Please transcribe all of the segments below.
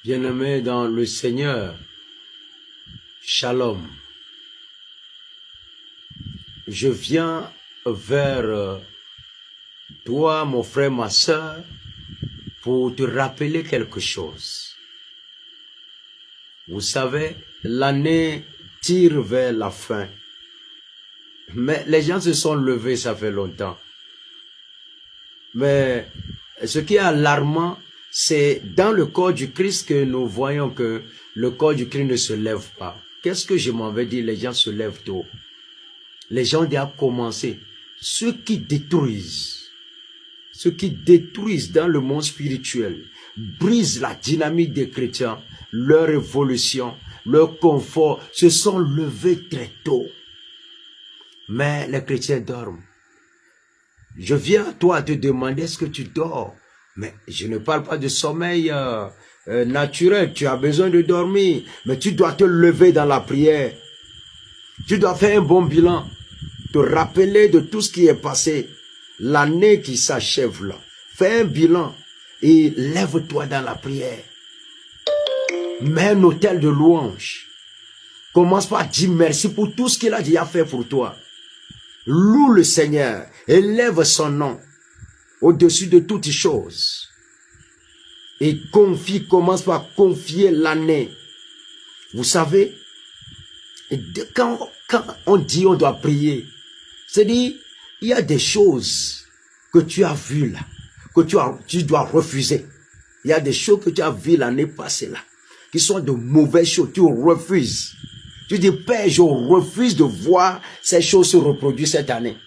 Bien-aimés dans le Seigneur, Shalom. Je viens vers toi, mon frère, ma soeur, pour te rappeler quelque chose. Vous savez, l'année tire vers la fin. Mais les gens se sont levés, ça fait longtemps. Mais ce qui est alarmant, c'est dans le corps du Christ que nous voyons que le corps du Christ ne se lève pas. Qu'est-ce que je m'en vais dire? Les gens se lèvent tôt. Les gens doivent commencer. Ceux qui détruisent dans le monde spirituel, brisent la dynamique des chrétiens, leur évolution, leur confort, se sont levés très tôt. Mais les chrétiens dorment. Je viens à toi te demander, est-ce que tu dors? Mais je ne parle pas de sommeil naturel, tu as besoin de dormir, mais tu dois te lever dans la prière. Tu dois faire un bon bilan, te rappeler de tout ce qui est passé, l'année qui s'achève là. Fais un bilan et lève-toi dans la prière. Mets un autel de louange. Commence par dire merci pour tout ce qu'il a déjà fait pour toi. Loue le Seigneur, élève son nom au-dessus de toutes choses. Et commence par confier l'année. Vous savez, quand on dit on doit prier, c'est-à-dire, il y a des choses que tu as vues là, que tu dois refuser. Il y a des choses que tu as vues l'année passée là, qui sont de mauvaises choses, tu refuses. Tu dis, Père, je refuse de voir ces choses se reproduire cette année.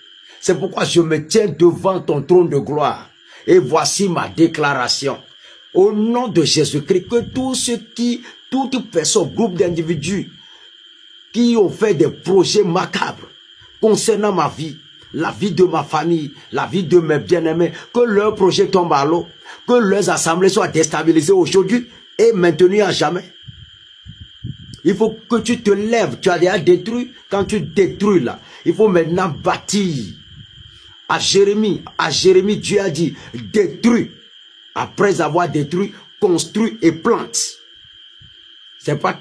C'est pourquoi je me tiens devant ton trône de gloire. Et voici ma déclaration. Au nom de Jésus-Christ, que toute personne, groupe d'individus qui ont fait des projets macabres concernant ma vie, la vie de ma famille, la vie de mes bien-aimés, que leurs projets tombent à l'eau, que leurs assemblées soient déstabilisées aujourd'hui et maintenues à jamais. Il faut que tu te lèves. Tu as déjà détruit. Quand tu détruis là, il faut maintenant bâtir. À Jérémie, Dieu a dit, détruis. Après avoir détruit, construis et plante. C'est pas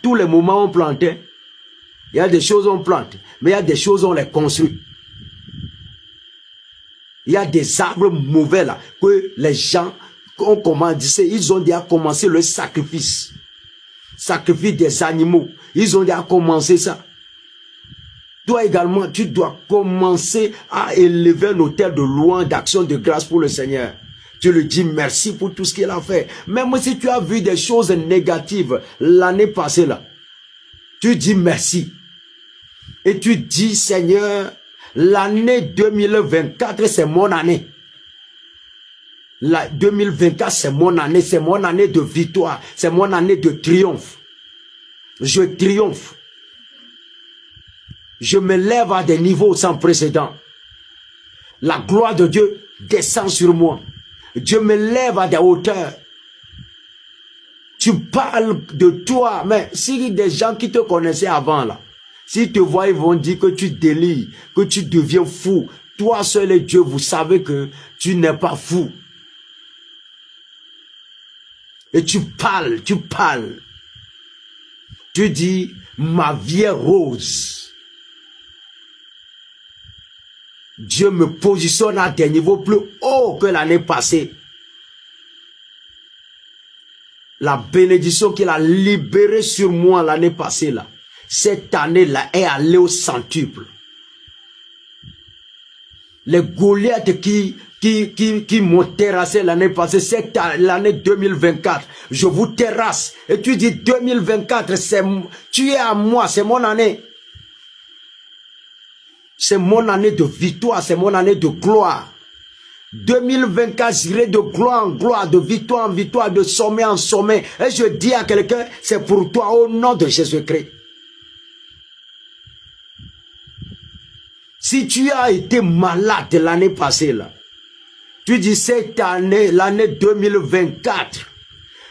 tous les moments on plante. Il y a des choses on plante, mais il y a des choses on les construit. Il y a des arbres mauvais là, que les gens ont commencé, ils ont déjà commencé le sacrifice. Sacrifice des animaux. Ils ont déjà commencé ça. Toi également, tu dois commencer à élever un autel de louange, d'action, de grâce pour le Seigneur. Tu lui dis merci pour tout ce qu'il a fait. Même si tu as vu des choses négatives l'année passée là, tu dis merci. Et tu dis, Seigneur, l'année 2024, c'est mon année. La 2024, c'est mon année de victoire, c'est mon année de triomphe. Je triomphe. Je me lève à des niveaux sans précédent. La gloire de Dieu descend sur moi. Dieu me lève à des hauteurs. Tu parles de toi, mais si des gens qui te connaissaient avant là, s'ils te voient, ils vont dire que tu délires, que tu deviens fou. Toi seul est Dieu, vous savez que tu n'es pas fou. Et tu parles. Tu dis, ma vie est rose. Dieu me positionne à des niveaux plus hauts que l'année passée. La bénédiction qu'il a libérée sur moi l'année passée là, cette année-là est allée au centuple. Les Goliaths qui m'ont terrassé l'année passée, l'année 2024, je vous terrasse. Et tu dis 2024, tu es à moi, c'est mon année. C'est mon année de victoire, c'est mon année de gloire. 2024, j'irai de gloire en gloire, de victoire en victoire, de sommet en sommet. Et je dis à quelqu'un, c'est pour toi au nom de Jésus-Christ. Si tu as été malade l'année passée là, tu dis cette année, l'année 2024,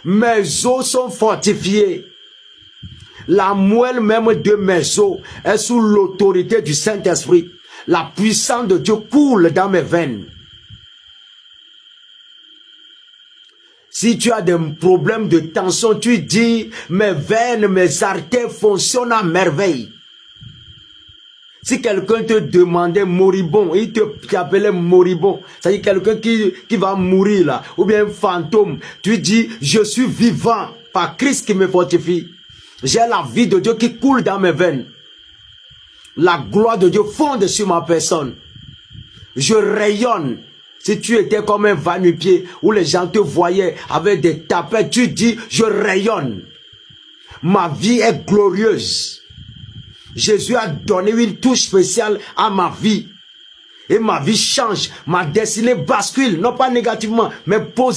mes os sont fortifiés. La moelle même de mes os est sous l'autorité du Saint-Esprit. La puissance de Dieu coule dans mes veines. Si tu as des problèmes de tension, tu dis, mes veines, mes artères fonctionnent à merveille. Si quelqu'un te demandait moribond, il t'appelait moribond, c'est-à-dire quelqu'un qui va mourir là, ou bien un fantôme, tu dis, je suis vivant par Christ qui me fortifie. J'ai la vie de Dieu qui coule dans mes veines. La gloire de Dieu fonde sur ma personne. Je rayonne. Si tu étais comme un va-nu-pied où les gens te voyaient avec des tapettes, tu dis, je rayonne. Ma vie est glorieuse. Jésus a donné une touche spéciale à ma vie. Et ma vie change. Ma destinée bascule, non pas négativement, mais positivement.